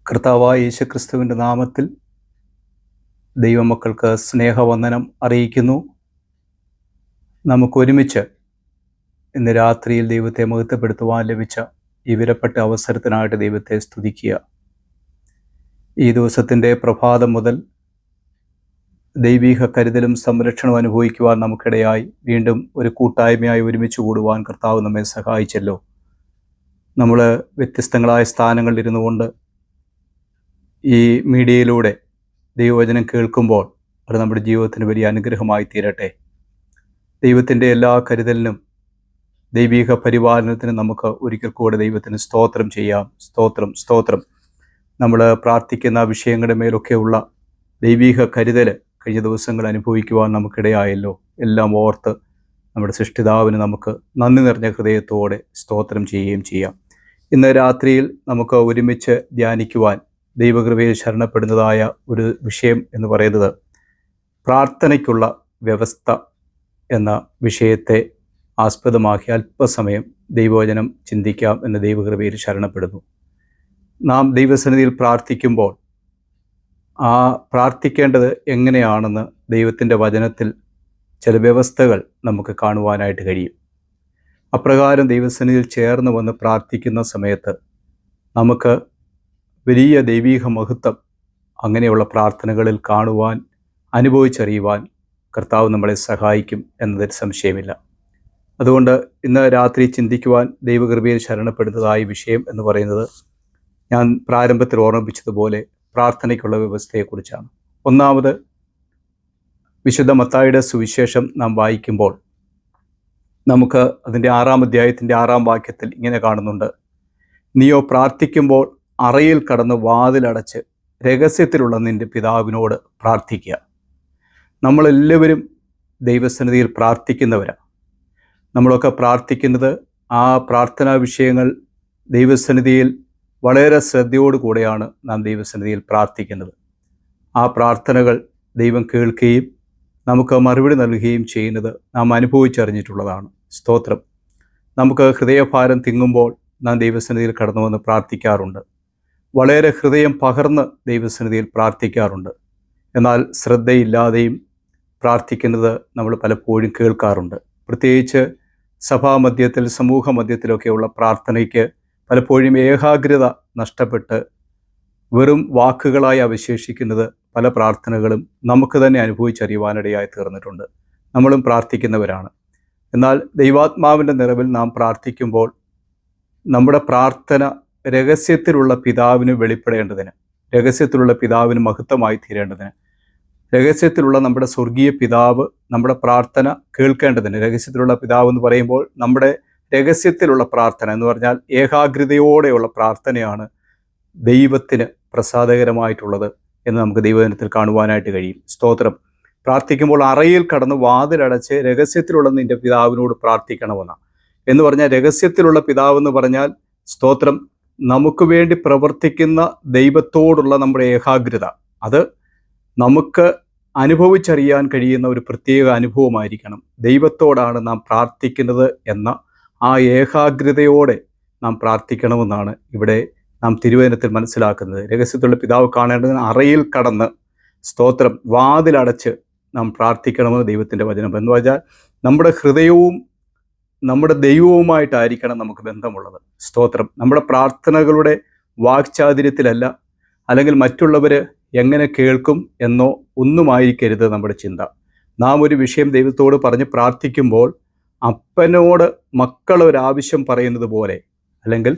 കർത്താവായ യേശുക്രിസ്തുവിൻ്റെ നാമത്തിൽ ദൈവമക്കൾക്ക് സ്നേഹവന്ദനം അറിയിക്കുന്നു. നമുക്കൊരുമിച്ച് ഇന്ന് രാത്രിയിൽ ദൈവത്തെ മഹത്വപ്പെടുത്തുവാൻ ലഭിച്ച ഈ വിലപ്പെട്ട അവസരത്തിനായിട്ട് ദൈവത്തെ സ്തുതിക്കുക. ഈ ദിവസത്തിൻ്റെ പ്രഭാതം മുതൽ ദൈവീക കരുതലും സംരക്ഷണവും അനുഭവിക്കുവാൻ നമുക്കിടയായി വീണ്ടും ഒരു കൂട്ടായ്മയായി ഒരുമിച്ച് കൂടുവാൻ കർത്താവ് നമ്മെ സഹായിച്ചല്ലോ. നമ്മൾ വ്യത്യസ്തങ്ങളായ സ്ഥാനങ്ങളിൽ ഇരുന്നു കൊണ്ട് ഈ മീഡിയയിലൂടെ ദൈവവചനം കേൾക്കുമ്പോൾ അത് നമ്മുടെ ജീവിതത്തിന് വലിയ അനുഗ്രഹമായി തീരട്ടെ. ദൈവത്തിൻ്റെ എല്ലാ കരുതലിനും ദൈവീക പരിപാലനത്തിനും നമുക്ക് ഒരിക്കൽ കൂടെ ദൈവത്തിന് സ്തോത്രം ചെയ്യാം. സ്തോത്രം. നമ്മൾ പ്രാർത്ഥിക്കുന്ന വിഷയങ്ങളുടെ മേലൊക്കെയുള്ള ദൈവീക കരുതൽ കഴിഞ്ഞ ദിവസങ്ങൾ അനുഭവിക്കുവാൻ നമുക്കിടയായല്ലോ. എല്ലാം ഓർത്ത് നമ്മുടെ സൃഷ്ടിതാവിന് നമുക്ക് നന്ദി നിറഞ്ഞ ഹൃദയത്തോടെ സ്തോത്രം ചെയ്യുകയും ചെയ്യാം. ഇന്ന് രാത്രിയിൽ നമുക്ക് ഒരുമിച്ച് ധ്യാനിക്കുവാൻ ദൈവകൃപയിൽ ശരണപ്പെടുന്നതായ ഒരു വിഷയം എന്ന് പറയുന്നത് പ്രാർത്ഥനയ്ക്കുള്ള വ്യവസ്ഥ എന്ന വിഷയത്തെ ആസ്പദമാക്കി അല്പസമയം ദൈവവചനം ചിന്തിക്കാം എന്ന് ദൈവകൃപയിൽ ശരണപ്പെടുന്നു. നാം ദൈവസന്നിധിയിൽ പ്രാർത്ഥിക്കുമ്പോൾ ആ പ്രാർത്ഥിക്കേണ്ടത് എങ്ങനെയാണെന്ന് ദൈവത്തിൻ്റെ വചനത്തിൽ ചില വ്യവസ്ഥകൾ നമുക്ക് കാണുവാനായിട്ട് കഴിയും. അപ്രകാരം ദൈവസന്നിധിയിൽ ചേർന്ന് വന്ന് പ്രാർത്ഥിക്കുന്ന സമയത്ത് നമുക്ക് വലിയ ദൈവീക മഹത്വം അങ്ങനെയുള്ള പ്രാർത്ഥനകളിൽ കാണുവാൻ, അനുഭവിച്ചറിയുവാൻ കർത്താവ് നമ്മളെ സഹായിക്കും എന്നതിൽ സംശയമില്ല. അതുകൊണ്ട് ഇന്ന് രാത്രി ചിന്തിക്കുവാൻ ദൈവകൃപയിൽ ശരണപ്പെടുന്നതായ വിഷയം എന്ന് പറയുന്നത് ഞാൻ പ്രാരംഭത്തിൽ ഓർമ്മിപ്പിച്ചതുപോലെ പ്രാർത്ഥനയ്ക്കുള്ള വ്യവസ്ഥയെക്കുറിച്ചാണ്. ഒന്നാമത്, വിശുദ്ധ മത്തായിയുടെ സുവിശേഷം നാം വായിക്കുമ്പോൾ നമുക്ക് അതിൻ്റെ 6-ാം അധ്യായത്തിൻ്റെ 6-ാം വാക്യത്തിൽ ഇങ്ങനെ കാണുന്നുണ്ട്: നീയോ പ്രാർത്ഥിക്കുമ്പോൾ അറയിൽ കടന്ന് വാതിലടച്ച് രഹസ്യത്തിലുള്ള നിൻ്റെ പിതാവിനോട് പ്രാർത്ഥിക്കുക. നമ്മളെല്ലാവരും ദൈവസന്നിധിയിൽ പ്രാർത്ഥിക്കുന്നവരാണ്. നമ്മളൊക്കെ പ്രാർത്ഥിക്കുന്നത് ആ പ്രാർത്ഥനാ വിഷയങ്ങൾ ദൈവസന്നിധിയിൽ വളരെ ശ്രദ്ധയോടുകൂടെയാണ് നാം ദൈവസന്നിധിയിൽ പ്രാർത്ഥിക്കുന്നത്. ആ പ്രാർത്ഥനകൾ ദൈവം കേൾക്കുകയും നമുക്ക് മറുപടി നൽകുകയും ചെയ്യുന്നത് നാം അനുഭവിച്ചറിഞ്ഞിട്ടുള്ളതാണ്. സ്തോത്രം. നമുക്ക് ഹൃദയഭാരം തിങ്ങുമ്പോൾ നാം ദൈവസന്നിധിയിൽ കടന്നു വന്ന് പ്രാർത്ഥിക്കാറുണ്ട്. വളരെ ഹൃദയം പകർന്ന് ദൈവസന്നിധിയിൽ പ്രാർത്ഥിക്കാറുണ്ട്. എന്നാൽ ശ്രദ്ധയില്ലാതെയും പ്രാർത്ഥിക്കുന്നത് നമ്മൾ പലപ്പോഴും കേൾക്കാറുണ്ട്. പ്രത്യേകിച്ച് സഭാമധ്യത്തിൽ, സമൂഹ മധ്യത്തിലൊക്കെയുള്ള പ്രാർത്ഥനയ്ക്ക് പലപ്പോഴും ഏകാഗ്രത നഷ്ടപ്പെട്ട് വെറും വാക്കുകളായി അവശേഷിക്കുന്നത് പല പ്രാർത്ഥനകളും നമുക്ക് തന്നെ അനുഭവിച്ചറിയുവാനിടയായി തീർന്നിട്ടുണ്ട്. നമ്മളും പ്രാർത്ഥിക്കുന്നവരാണ്. എന്നാൽ ദൈവാത്മാവിൻ്റെ നിറവിൽ നാം പ്രാർത്ഥിക്കുമ്പോൾ നമ്മുടെ പ്രാർത്ഥന രഹസ്യത്തിലുള്ള പിതാവിന് വെളിപ്പെടേണ്ടതിന്, രഹസ്യത്തിലുള്ള പിതാവിന് മഹത്വമായി തീരേണ്ടതിന്, രഹസ്യത്തിലുള്ള നമ്മുടെ സ്വർഗീയ പിതാവ് നമ്മുടെ പ്രാർത്ഥന കേൾക്കേണ്ടതിന്. രഹസ്യത്തിലുള്ള പിതാവ് എന്ന് പറയുമ്പോൾ നമ്മുടെ രഹസ്യത്തിലുള്ള പ്രാർത്ഥന എന്ന് പറഞ്ഞാൽ ഏകാഗ്രതയോടെയുള്ള പ്രാർത്ഥനയാണ് ദൈവത്തിന് പ്രസാദകരമായിട്ടുള്ളത് എന്ന് നമുക്ക് ദൈവദിനത്തിൽ കാണുവാനായിട്ട് കഴിയും. സ്തോത്രം. പ്രാർത്ഥിക്കുമ്പോൾ അറയിൽ കടന്ന് വാതിലടച്ച് രഹസ്യത്തിലുള്ള നിൻ്റെ പിതാവിനോട് പ്രാർത്ഥിക്കണമെന്നാണ്. എന്ന് പറഞ്ഞാൽ രഹസ്യത്തിലുള്ള പിതാവ് എന്ന് പറഞ്ഞാൽ, സ്തോത്രം, നമുക്ക് വേണ്ടി പ്രവർത്തിക്കുന്ന ദൈവത്തോടുള്ള നമ്മുടെ ഏകാഗ്രത, അത് നമുക്ക് അനുഭവിച്ചറിയാൻ കഴിയുന്ന ഒരു പ്രത്യേക അനുഭവമായിരിക്കണം. ദൈവത്തോടാണ് നാം പ്രാർത്ഥിക്കുന്നത് എന്ന ആ ഏകാഗ്രതയോടെ നാം പ്രാർത്ഥിക്കണമെന്നാണ് ഇവിടെ നാം തിരുവചനത്തിൽ മനസ്സിലാക്കുന്നത്. രഹസ്യത്തിലുള്ള പിതാവ് കാണേണ്ടതിന് അറയിൽ കടന്ന്, സ്തോത്രം, വാതിലടച്ച് നാം പ്രാർത്ഥിക്കണമെന്ന് ദൈവത്തിൻ്റെ വചനം. എന്ന് പറഞ്ഞാൽ നമ്മുടെ ഹൃദയവും നമ്മുടെ ദൈവവുമായിട്ടായിരിക്കണം നമുക്ക് ബന്ധമുള്ളത്. സ്തോത്രം. നമ്മുടെ പ്രാർത്ഥനകളുടെ വാക്ചാതുര്യത്തിലല്ല, അല്ലെങ്കിൽ മറ്റുള്ളവർ എങ്ങനെ കേൾക്കും എന്നോ ഒന്നുമായിരിക്കരുത് നമ്മുടെ ചിന്ത. നാം ഒരു വിഷയം ദൈവത്തോട് പറഞ്ഞ് പ്രാർത്ഥിക്കുമ്പോൾ അപ്പനോട് മക്കൾ ഒരാവശ്യം പറയുന്നത് പോലെ, അല്ലെങ്കിൽ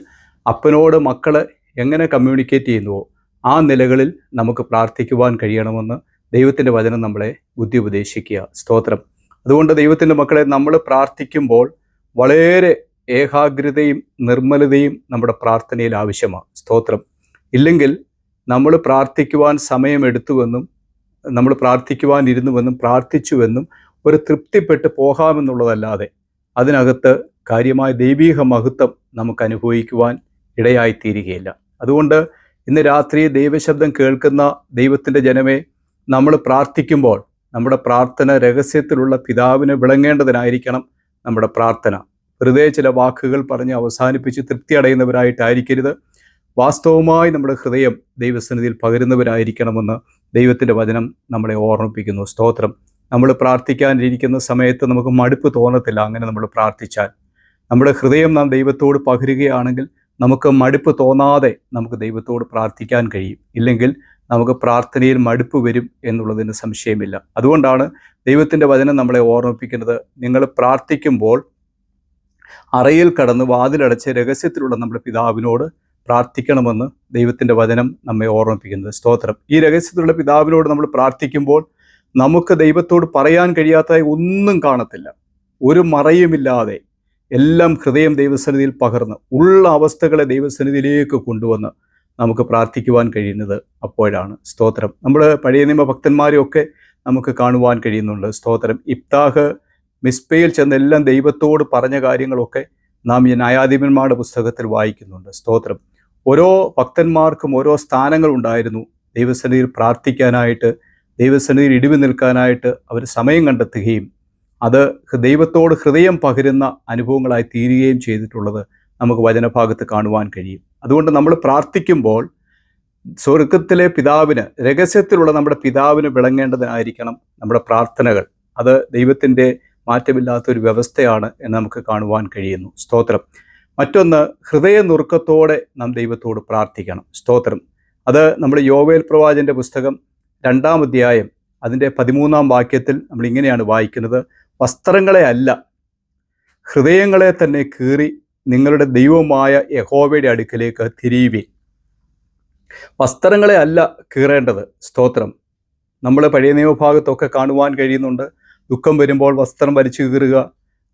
അപ്പനോട് മക്കൾ എങ്ങനെ കമ്മ്യൂണിക്കേറ്റ് ചെയ്യുന്നുവോ ആ നിലകളിൽ നമുക്ക് പ്രാർത്ഥിക്കുവാൻ കഴിയണമെന്ന് ദൈവത്തിൻ്റെ വചനം നമ്മളെ ബുദ്ധി ഉപദേശിക്കുക. സ്തോത്രം. അതുകൊണ്ട് ദൈവത്തിൻ്റെ മക്കളെ, നമ്മൾ പ്രാർത്ഥിക്കുമ്പോൾ വളരെ ഏകാഗ്രതയും നിർമ്മലതയും നമ്മുടെ പ്രാർത്ഥനയിൽ ആവശ്യമാണ്. സ്തോത്രം. ഇല്ലെങ്കിൽ നമ്മൾ പ്രാർത്ഥിക്കുവാൻ സമയമെടുത്തുവെന്നും നമ്മൾ പ്രാർത്ഥിക്കുവാനിരുന്നുവെന്നും പ്രാർത്ഥിച്ചുവെന്നും ഒരു തൃപ്തിപ്പെട്ട് പോകാമെന്നുള്ളതല്ലാതെ അതിനകത്ത് കാര്യമായ ദൈവീക മഹത്വം നമുക്ക് അനുഭവിക്കുവാൻ ഇടയായിത്തീരുകയില്ല. അതുകൊണ്ട് ഇന്ന് രാത്രി ദൈവശബ്ദം കേൾക്കുന്ന ദൈവത്തിൻ്റെ ജനമേ, നമ്മൾ പ്രാർത്ഥിക്കുമ്പോൾ നമ്മുടെ പ്രാർത്ഥന രഹസ്യത്തിലുള്ള പിതാവിന് വിളങ്ങേണ്ടതിനായിരിക്കണം നമ്മുടെ പ്രാർത്ഥന. വെറുതെ ചില വാക്കുകൾ പറഞ്ഞ് അവസാനിപ്പിച്ച് തൃപ്തി അടയുന്നവരായിട്ടായിരിക്കരുത്. വാസ്തവമായി നമ്മുടെ ഹൃദയം ദൈവസന്നിധിയിൽ പകരുന്നവരായിരിക്കണമെന്ന് ദൈവത്തിൻ്റെ വചനം നമ്മളെ ഓർമ്മിപ്പിക്കുന്നു. സ്തോത്രം. നമ്മൾ പ്രാർത്ഥിക്കാനിരിക്കുന്ന സമയത്ത് നമുക്ക് മടുപ്പ് തോന്നത്തില്ല. അങ്ങനെ നമ്മൾ പ്രാർത്ഥിച്ചാൽ നമ്മുടെ ഹൃദയം നാം ദൈവത്തോട് പകരുകയാണെങ്കിൽ നമുക്ക് മടുപ്പ് തോന്നാതെ നമുക്ക് ദൈവത്തോട് പ്രാർത്ഥിക്കാൻ കഴിയും. ഇല്ലെങ്കിൽ നമുക്ക് പ്രാർത്ഥനയിൽ മടുപ്പ് വരും എന്നുള്ളതിന് സംശയമില്ല. അതുകൊണ്ടാണ് ദൈവത്തിൻ്റെ വചനം നമ്മളെ ഓർമ്മിപ്പിക്കുന്നത്, നിങ്ങൾ പ്രാർത്ഥിക്കുമ്പോൾ അറയിൽ കടന്ന് വാതിലടച്ച് രഹസ്യത്തിലുള്ള നമ്മുടെ പിതാവിനോട് പ്രാർത്ഥിക്കണമെന്ന് ദൈവത്തിൻ്റെ വചനം നമ്മെ ഓർമ്മിപ്പിക്കുന്നത്. സ്തോത്രം. ഈ രഹസ്യത്തിലുള്ള പിതാവിനോട് നമ്മൾ പ്രാർത്ഥിക്കുമ്പോൾ നമുക്ക് ദൈവത്തോട് പറയാൻ കഴിയാത്ത ഒന്നും കാണത്തില്ല. ഒരു മറയുമില്ലാതെ എല്ലാം ഹൃദയം ദൈവസന്നിധിയിൽ പകർന്ന് ഉള്ള അവസ്ഥകളെ ദൈവസന്നിധിയിലേക്ക് കൊണ്ടുവന്ന് നമുക്ക് പ്രാർത്ഥിക്കുവാൻ കഴിയുന്നത് അപ്പോഴാണ്. സ്തോത്രം. നമ്മൾ പഴയ നിയമ ഭക്തന്മാരെയൊക്കെ നമുക്ക് കാണുവാൻ കഴിയുന്നുണ്ട്. സ്തോത്രം. ഇബ്താഹ് മിസ്പയിൽ ചെന്ന് എല്ലാം ദൈവത്തോട് പറഞ്ഞ കാര്യങ്ങളൊക്കെ നാം ഈ ന്യായാധിപന്മാരുടെ പുസ്തകത്തിൽ വായിക്കുന്നുണ്ട്. സ്തോത്രം. ഓരോ ഭക്തന്മാർക്കും ഓരോ സ്ഥാനങ്ങൾ ഉണ്ടായിരുന്നു. ദൈവസന്നിധിയിൽ പ്രാർത്ഥിക്കാനായിട്ട്, ദൈവസന്നിധിയിൽ ഇടിവ് നിൽക്കാനായിട്ട് അവർ സമയം കണ്ടെത്തുകയും അത് ദൈവത്തോട് ഹൃദയം പകരുന്ന അനുഭവങ്ങളായി തീരുകയും ചെയ്തിട്ടുള്ളത് നമുക്ക് വചനഭാഗത്ത് കാണുവാൻ കഴിയും. അതുകൊണ്ട് നമ്മൾ പ്രാർത്ഥിക്കുമ്പോൾ സ്വർഗത്തിലെ പിതാവിന്, രഹസ്യത്തിലുള്ള നമ്മുടെ പിതാവിന് വിളങ്ങേണ്ടതായിരിക്കണം നമ്മുടെ പ്രാർത്ഥനകൾ. അത് ദൈവത്തിൻ്റെ മാറ്റമില്ലാത്തൊരു വ്യവസ്ഥയാണ് എന്ന് നമുക്ക് കാണുവാൻ കഴിയുന്നു. സ്തോത്രം. മറ്റൊന്ന്, ഹൃദയ നുറുക്കത്തോടെ നാം ദൈവത്തോട് പ്രാർത്ഥിക്കണം. സ്തോത്രം. അത് നമ്മൾ യോവേൽ പ്രവാചകന്റെ പുസ്തകം 2-ാം അധ്യായം അതിൻ്റെ 13-ാം വാക്യത്തിൽ നമ്മൾ ഇങ്ങനെയാണ് വായിക്കുന്നത്, വസ്ത്രങ്ങളെ അല്ല ഹൃദയങ്ങളെ തന്നെ കീറി നിങ്ങളുടെ ദൈവമായ യഹോവയുടെ അടുക്കലേക്ക് തിരിയുവിൻ. വസ്ത്രങ്ങളെ അല്ല കീറേണ്ടത്. സ്തോത്രം. നമ്മൾ പഴയ നിയമഭാഗത്തൊക്കെ കാണുവാൻ കഴിയുന്നുണ്ട്. ദുഃഖം വരുമ്പോൾ വസ്ത്രം വലിച്ചു കീറുക,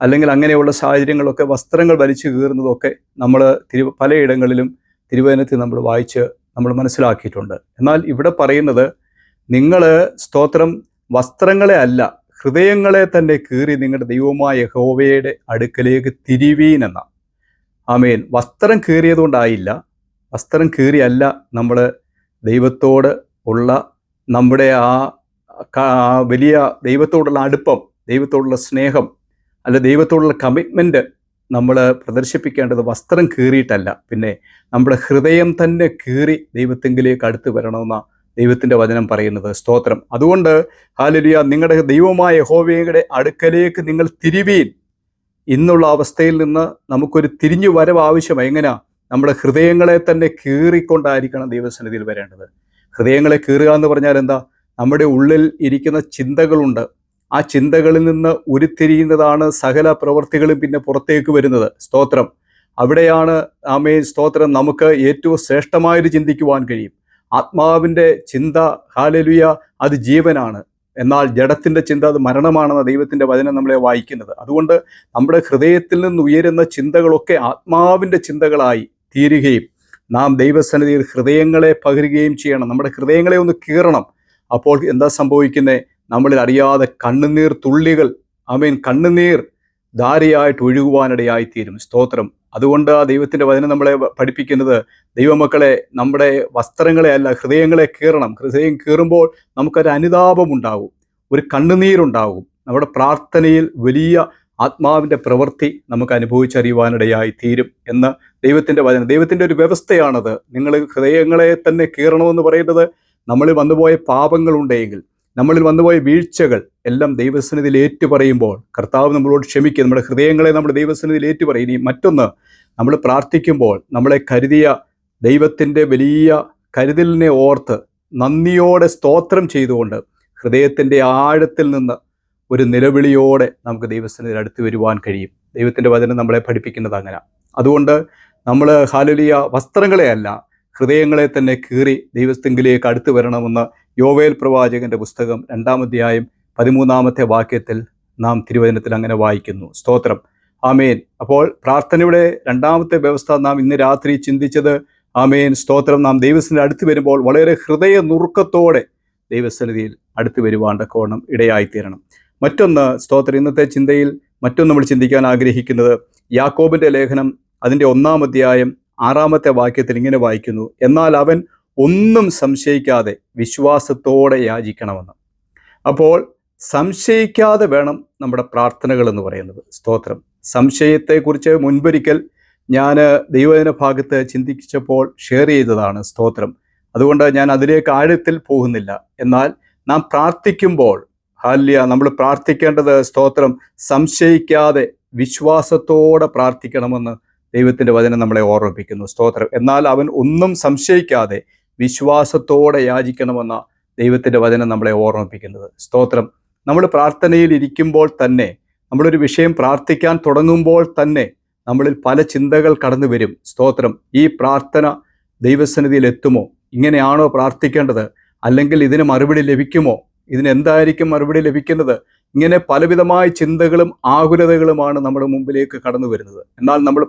അല്ലെങ്കിൽ അങ്ങനെയുള്ള സാഹചര്യങ്ങളൊക്കെ വസ്ത്രങ്ങൾ വലിച്ചു കീറുന്നതൊക്കെ നമ്മൾ പലയിടങ്ങളിലും തിരുവചനത്തിൽ നമ്മൾ വായിച്ച് നമ്മൾ മനസ്സിലാക്കിയിട്ടുണ്ട്. എന്നാൽ ഇവിടെ പറയുന്നത്, നിങ്ങൾ സ്തോത്രം വസ്ത്രങ്ങളെ അല്ല ഹൃദയങ്ങളെ തന്നെ കീറി നിങ്ങളുടെ ദൈവമായ യഹോവയുടെ അടുക്കലേക്ക് തിരിവീൻ എന്ന. ആമേൻ. വസ്ത്രം കീറിയതുകൊണ്ടായില്ല, വസ്ത്രം കീറിയല്ല നമ്മൾ ദൈവത്തോട് ഉള്ള നമ്മുടെ ആ വലിയ ദൈവത്തോടുള്ള അടുപ്പം, ദൈവത്തോടുള്ള സ്നേഹം, അല്ല ദൈവത്തോടുള്ള കമ്മിറ്റ്മെൻറ്റ് നമ്മൾ പ്രദർശിപ്പിക്കേണ്ടത് വസ്ത്രം കീറിയിട്ടല്ല, പിന്നെ നമ്മുടെ ഹൃദയം തന്നെ കീറി ദൈവത്തെങ്കിലേക്ക് അടുത്ത് വരണമെന്ന ദൈവത്തിൻ്റെ വചനം പറയുന്നത്. സ്തോത്രം. അതുകൊണ്ട് ഹല്ലേലൂയ, നിങ്ങളുടെ ദൈവമായ യഹോവയുടെ അടുക്കലേക്ക് നിങ്ങൾ തിരിവീൻ. ഇന്നുള്ള അവസ്ഥയിൽ നിന്ന് നമുക്കൊരു തിരിഞ്ഞു വരവ് ആവശ്യമായി. എങ്ങനെയാ? നമ്മുടെ ഹൃദയങ്ങളെ തന്നെ കീറിക്കൊണ്ടായിരിക്കണം ദൈവസന്നിധിയിൽ വരേണ്ടത്. ഹൃദയങ്ങളെ കീറുക എന്ന് പറഞ്ഞാൽ എന്താ? നമ്മുടെ ഉള്ളിൽ ഇരിക്കുന്ന ചിന്തകളുണ്ട്. ആ ചിന്തകളിൽ നിന്ന് ഉരുത്തിരിയുന്നതാണ് സകല പ്രവൃത്തികളും പിന്നെ പുറത്തേക്ക് വരുന്നത്. സ്തോത്രം. അവിടെയാണ് ആമേൻ സ്തോത്രം നമുക്ക് ഏറ്റവും ശ്രേഷ്ഠമായൊരു ചിന്തിക്കുവാൻ കഴിയും. ആത്മാവിൻ്റെ ചിന്ത ഹല്ലേലൂയ അത് ജീവനാണ്, എന്നാൽ ജഡത്തിൻ്റെ ചിന്ത അത് മരണമാണെന്ന ദൈവത്തിൻ്റെ വചനം നമ്മളെ വായിക്കുന്നത്. അതുകൊണ്ട് നമ്മുടെ ഹൃദയത്തിൽ നിന്ന് ഉയരുന്ന ചിന്തകളൊക്കെ ആത്മാവിൻ്റെ ചിന്തകളായി തീരുകയും നാം ദൈവസന്നിധിയിൽ ഹൃദയങ്ങളെ പകരുകയും ചെയ്യണം. നമ്മുടെ ഹൃദയങ്ങളെ ഒന്ന് കീറണം. അപ്പോൾ എന്താ സംഭവിക്കുന്നത്? നമ്മളിൽ അറിയാതെ കണ്ണുനീർ തുള്ളികൾ കണ്ണുനീർ ധാരയായിട്ട് ഒഴുകുവാനിടയായിത്തീരും. സ്തോത്രം. അതുകൊണ്ട് ആ ദൈവത്തിൻ്റെ വചനം നമ്മളെ പഠിപ്പിക്കുന്നത്, ദൈവമക്കളെ നമ്മുടെ വസ്ത്രങ്ങളെ അല്ല ഹൃദയങ്ങളെ കീറണം. ഹൃദയം കീറുമ്പോൾ നമുക്കൊരു അനുതാപം ഉണ്ടാകും, ഒരു കണ്ണുനീരുണ്ടാകും. നമ്മുടെ പ്രാർത്ഥനയിൽ വലിയ ആത്മാവിൻ്റെ പ്രവൃത്തി നമുക്ക് അനുഭവിച്ചറിയുവാനിടയായി തീരും എന്ന് ദൈവത്തിൻ്റെ വചനം, ദൈവത്തിൻ്റെ ഒരു വ്യവസ്ഥയാണത്. നിങ്ങൾ ഹൃദയങ്ങളെ തന്നെ കീറണമെന്ന് പറയുന്നത്, നമ്മളിൽ വന്നുപോയ പാപങ്ങളുണ്ടെങ്കിൽ, നമ്മളിൽ വന്നുപോയ വീഴ്ചകൾ എല്ലാം ദൈവസന്നിധിയിൽ ഏറ്റുപറയുമ്പോൾ കർത്താവ് നമ്മളോട് ക്ഷമിക്കും. നമ്മുടെ ഹൃദയങ്ങളെ നമ്മുടെ ദൈവസന്നിധിയിൽ ഏറ്റുപറയും. ഇനി മറ്റൊന്ന്, നമ്മൾ പ്രാർത്ഥിക്കുമ്പോൾ നമ്മളെ കരുതിയ ദൈവത്തിൻ്റെ വലിയ കരുതലിനെ ഓർത്ത് നന്ദിയോടെ സ്തോത്രം ചെയ്തുകൊണ്ട് ഹൃദയത്തിൻ്റെ ആഴത്തിൽ നിന്ന് ഒരു നിലവിളിയോടെ നമുക്ക് ദൈവസന്നിധിയിൽ അടുത്ത് വരുവാൻ കഴിയും. ദൈവത്തിൻ്റെ വചനം നമ്മളെ പഠിപ്പിക്കുന്നത് അങ്ങനെ. അതുകൊണ്ട് നമ്മൾ ഹല്ലേലൂയ വസ്ത്രങ്ങളെ അല്ല ഹൃദയങ്ങളെ തന്നെ കീറി ദൈവത്തെങ്കിലേക്ക് അടുത്ത് വരണമെന്ന് യോവേൽ പ്രവാചകന്റെ പുസ്തകം 2-ാം അധ്യായം 13-ാമത്തെ വാക്യത്തിൽ നാം തിരുവചനത്തിൽ അങ്ങനെ വായിക്കുന്നു. സ്തോത്രം. ആമേൻ. അപ്പോൾ പ്രാർത്ഥനയുടെ 2-ാമത്തെ വ്യവസ്ഥ നാം ഇന്ന് രാത്രി ചിന്തിച്ചത്, ആമേൻ സ്തോത്രം, നാം ദൈവസന്നിധിയിൽ അടുത്ത് വരുമ്പോൾ വളരെ ഹൃദയ നുറുക്കത്തോടെ ദൈവസന്നിധിയിൽ അടുത്ത് വരുവാണ്ട കോണം ഇടയായിത്തീരണം. മറ്റൊന്ന് സ്തോത്രം, ഇന്നത്തെ ചിന്തയിൽ മറ്റൊന്ന് നമ്മൾ ചിന്തിക്കാൻ ആഗ്രഹിക്കുന്നത്, യാക്കോബിൻ്റെ ലേഖനം അതിൻ്റെ 1-ാം അധ്യായം 6-ാമത്തെ വാക്യത്തിൽ ഇങ്ങനെ വായിക്കുന്നു, എന്നാൽ അവൻ ഒന്നും സംശയിക്കാതെ വിശ്വാസത്തോടെ യാചിക്കണമെന്ന്. അപ്പോൾ സംശയിക്കാതെ വേണം നമ്മുടെ പ്രാർത്ഥനകൾ എന്ന് പറയുന്നത്. സ്തോത്രം. സംശയത്തെക്കുറിച്ച് മുൻപൊരിക്കൽ ഞാൻ ദൈവവചന ഭാഗത്ത് ചിന്തിച്ചപ്പോൾ ഷെയർ ചെയ്തതാണ്. സ്തോത്രം. അതുകൊണ്ട് ഞാൻ അതിലേക്ക് ആഴത്തിൽ പോകുന്നില്ല. എന്നാൽ നാം പ്രാർത്ഥിക്കുമ്പോൾ നമ്മൾ പ്രാർത്ഥിക്കേണ്ടത് സ്തോത്രം സംശയിക്കാതെ വിശ്വാസത്തോടെ പ്രാർത്ഥിക്കണമെന്ന് ദൈവത്തിൻ്റെ വചനം നമ്മളെ ഓർമ്മിപ്പിക്കുന്നു. സ്തോത്രം. എന്നാൽ അവൻ ഒന്നും സംശയിക്കാതെ വിശ്വാസത്തോടെ യാചിക്കണമെന്ന ദൈവത്തിൻ്റെ വചനം നമ്മളെ ഓർമ്മിപ്പിക്കുന്നത്. സ്തോത്രം. നമ്മൾ പ്രാർത്ഥനയിൽ ഇരിക്കുമ്പോൾ തന്നെ, നമ്മളൊരു വിഷയം പ്രാർത്ഥിക്കാൻ തുടങ്ങുമ്പോൾ തന്നെ നമ്മളിൽ പല ചിന്തകൾ കടന്നു വരും. സ്തോത്രം. ഈ പ്രാർത്ഥന ദൈവസന്നിധിയിൽ എത്തുമോ? ഇങ്ങനെയാണോ പ്രാർത്ഥിക്കേണ്ടത്? അല്ലെങ്കിൽ ഇതിന് മറുപടി ലഭിക്കുമോ? ഇതിനെന്തായിരിക്കും മറുപടി ലഭിക്കുന്നത്? ഇങ്ങനെ പലവിധമായ ചിന്തകളും ആകുലതകളുമാണ് നമ്മുടെ മുമ്പിലേക്ക് കടന്നു വരുന്നത്. എന്നാൽ നമ്മൾ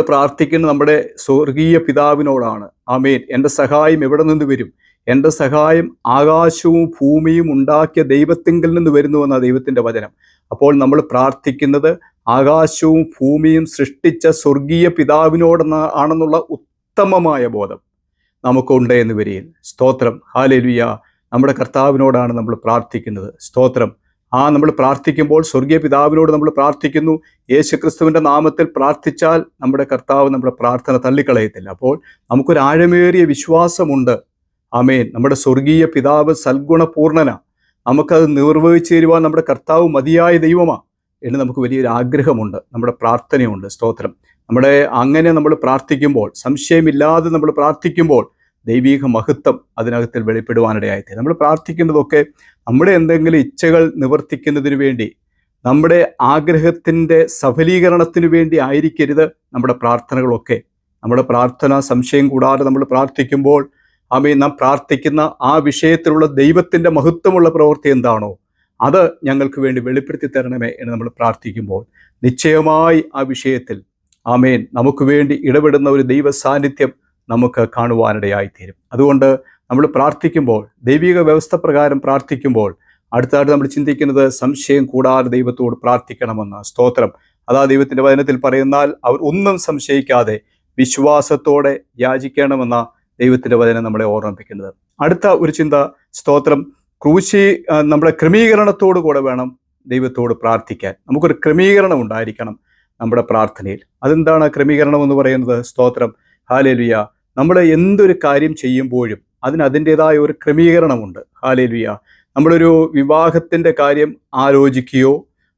പ്രാർത്ഥിക്കുന്നത് നമ്മുടെ സ്വർഗീയ പിതാവിനോടാണ്. ആമേൻ. എൻ്റെ സഹായം എവിടെ നിന്ന് വരും? എൻ്റെ സഹായം ആകാശവും ഭൂമിയും ഉണ്ടാക്കിയ ദൈവത്തിങ്കിൽ നിന്ന് വരുന്നുവെന്നാണ് ദൈവത്തിൻ്റെ വചനം. അപ്പോൾ നമ്മൾ പ്രാർത്ഥിക്കുന്നത് ആകാശവും ഭൂമിയും സൃഷ്ടിച്ച സ്വർഗീയ പിതാവിനോടാണെന്നുള്ള ഉത്തമമായ ബോധം നമുക്കുണ്ട് എന്ന് വരികയിൽ. സ്തോത്രം. ഹല്ലേലൂയ. നമ്മുടെ കർത്താവിനോടാണ് നമ്മൾ പ്രാർത്ഥിക്കുന്നത്. സ്തോത്രം. നമ്മൾ പ്രാർത്ഥിക്കുമ്പോൾ സ്വർഗീയ പിതാവിനോട് നമ്മൾ പ്രാർത്ഥിക്കുന്നു. യേശുക്രിസ്തുവിൻ്റെ നാമത്തിൽ പ്രാർത്ഥിച്ചാൽ നമ്മുടെ കർത്താവ് നമ്മുടെ പ്രാർത്ഥന തള്ളിക്കളയത്തില്ല. അപ്പോൾ നമുക്കൊരു ആഴമേറിയ വിശ്വാസമുണ്ട്. ആമേൻ. നമ്മുടെ സ്വർഗീയ പിതാവ് സൽഗുണപൂർണനാ. നമുക്കത് നിർവഹിച്ചു തരുവാൻ നമ്മുടെ കർത്താവ് മതിയായ ദൈവമാണ് എന്ന് നമുക്ക് വലിയൊരു ആഗ്രഹമുണ്ട്. നമ്മുടെ പ്രാർത്ഥനയുണ്ട്. സ്തോത്രം. അങ്ങനെ നമ്മൾ പ്രാർത്ഥിക്കുമ്പോൾ, സംശയമില്ലാതെ നമ്മൾ പ്രാർത്ഥിക്കുമ്പോൾ ദൈവീക മഹത്വം അതിനകത്തിൽ വെളിപ്പെടുവാനിടയായിത്തീരും. നമ്മൾ പ്രാർത്ഥിക്കുന്നതൊക്കെ നമ്മുടെ എന്തെങ്കിലും ഇച്ഛകൾ നിവർത്തിക്കുന്നതിന് വേണ്ടി, നമ്മുടെ ആഗ്രഹത്തിൻ്റെ സഫലീകരണത്തിന് വേണ്ടി ആയിരിക്കരുത് നമ്മുടെ പ്രാർത്ഥനകളൊക്കെ. നമ്മുടെ പ്രാർത്ഥന സംശയം കൂടാതെ നമ്മൾ പ്രാർത്ഥിക്കുമ്പോൾ നാം പ്രാർത്ഥിക്കുന്ന ആ വിഷയത്തിലുള്ള ദൈവത്തിൻ്റെ മഹത്വമുള്ള പ്രവൃത്തി എന്താണോ അത് ഞങ്ങൾക്ക് വേണ്ടി വെളിപ്പെടുത്തി തരണമേ എന്ന് നമ്മൾ പ്രാർത്ഥിക്കുമ്പോൾ നിശ്ചയമായി ആ വിഷയത്തിൽ നമുക്ക് വേണ്ടി ഇടപെടുന്ന ഒരു ദൈവ സാന്നിധ്യം നമുക്ക് കാണുവാനിടയായിത്തീരും. അതുകൊണ്ട് നമ്മൾ പ്രാർത്ഥിക്കുമ്പോൾ, ദൈവിക വ്യവസ്ഥ പ്രകാരം പ്രാർത്ഥിക്കുമ്പോൾ അടുത്തായിട്ട് നമ്മൾ ചിന്തിക്കുന്നത് സംശയം കൂടാതെ ദൈവത്തോട് പ്രാർത്ഥിക്കണമെന്ന്. സ്തോത്രം. അതാ ദൈവത്തിൻ്റെ വചനത്തിൽ പറയുന്നാൽ അവർ ഒന്നും സംശയിക്കാതെ വിശ്വാസത്തോടെ യാചിക്കണമെന്ന ദൈവത്തിൻ്റെ വചനം നമ്മളെ ഓർമ്മിപ്പിക്കുന്നത്. അടുത്ത ഒരു ചിന്ത, സ്തോത്രം, നമ്മുടെ ക്രമീകരണത്തോടു കൂടെ വേണം ദൈവത്തോട് പ്രാർത്ഥിക്കാൻ. നമുക്കൊരു ക്രമീകരണം ഉണ്ടായിരിക്കണം നമ്മുടെ പ്രാർത്ഥനയിൽ. അതെന്താണ് ക്രമീകരണം എന്ന് പറയുന്നത്? സ്തോത്രം. ഹല്ലേലൂയ. നമ്മൾ എന്തൊരു കാര്യം ചെയ്യുമ്പോഴും അതിൻ്റെതായ ഒരു ക്രമീകരണമുണ്ട്. ഹല്ലേലൂയ. നമ്മളൊരു വിവാഹത്തിൻ്റെ കാര്യം ആലോചിക്കുകയോ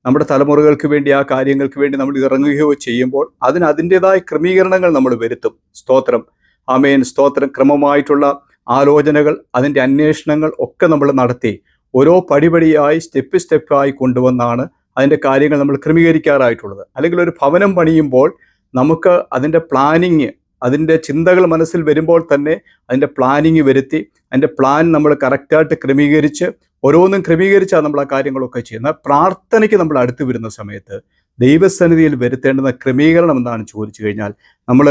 നമ്മുടെ തലമുറകൾക്ക് വേണ്ടി ആ കാര്യങ്ങൾക്ക് വേണ്ടി നമ്മൾ ഇറങ്ങുകയോ ചെയ്യുമ്പോൾ അതിൻ്റെതായ ക്രമീകരണങ്ങൾ നമ്മൾ വരുത്തും. സ്തോത്രം. ആമേൻ. സ്തോത്രം. ക്രമമായിട്ടുള്ള ആലോചനകൾ, അതിൻ്റെ അന്വേഷണങ്ങൾ ഒക്കെ നമ്മൾ നടത്തി ഓരോ പടിപടിയായി സ്റ്റെപ്പായി കൊണ്ടുവന്നാണ് അതിൻ്റെ കാര്യങ്ങൾ നമ്മൾ ക്രമീകരിക്കാറായിട്ടുള്ളത്. അല്ലെങ്കിൽ ഒരു ഭവനം പണിയുമ്പോൾ നമുക്ക് അതിൻ്റെ പ്ലാനിങ്, അതിൻ്റെ ചിന്തകൾ മനസ്സിൽ വരുമ്പോൾ തന്നെ അതിൻ്റെ പ്ലാനിങ് വരുത്തി അതിൻ്റെ പ്ലാൻ നമ്മൾ കറക്റ്റായിട്ട് ക്രമീകരിച്ച് ഓരോന്നും ക്രമീകരിച്ചാണ് നമ്മൾ ആ കാര്യങ്ങളൊക്കെ ചെയ്യുന്നത്. പ്രാർത്ഥനയ്ക്ക് നമ്മൾ അടുത്ത് വരുന്ന സമയത്ത് ദൈവസന്നിധിയിൽ വരുത്തേണ്ടുന്ന ക്രമീകരണം എന്താണെന്ന് ചോദിച്ചു കഴിഞ്ഞാൽ, നമ്മൾ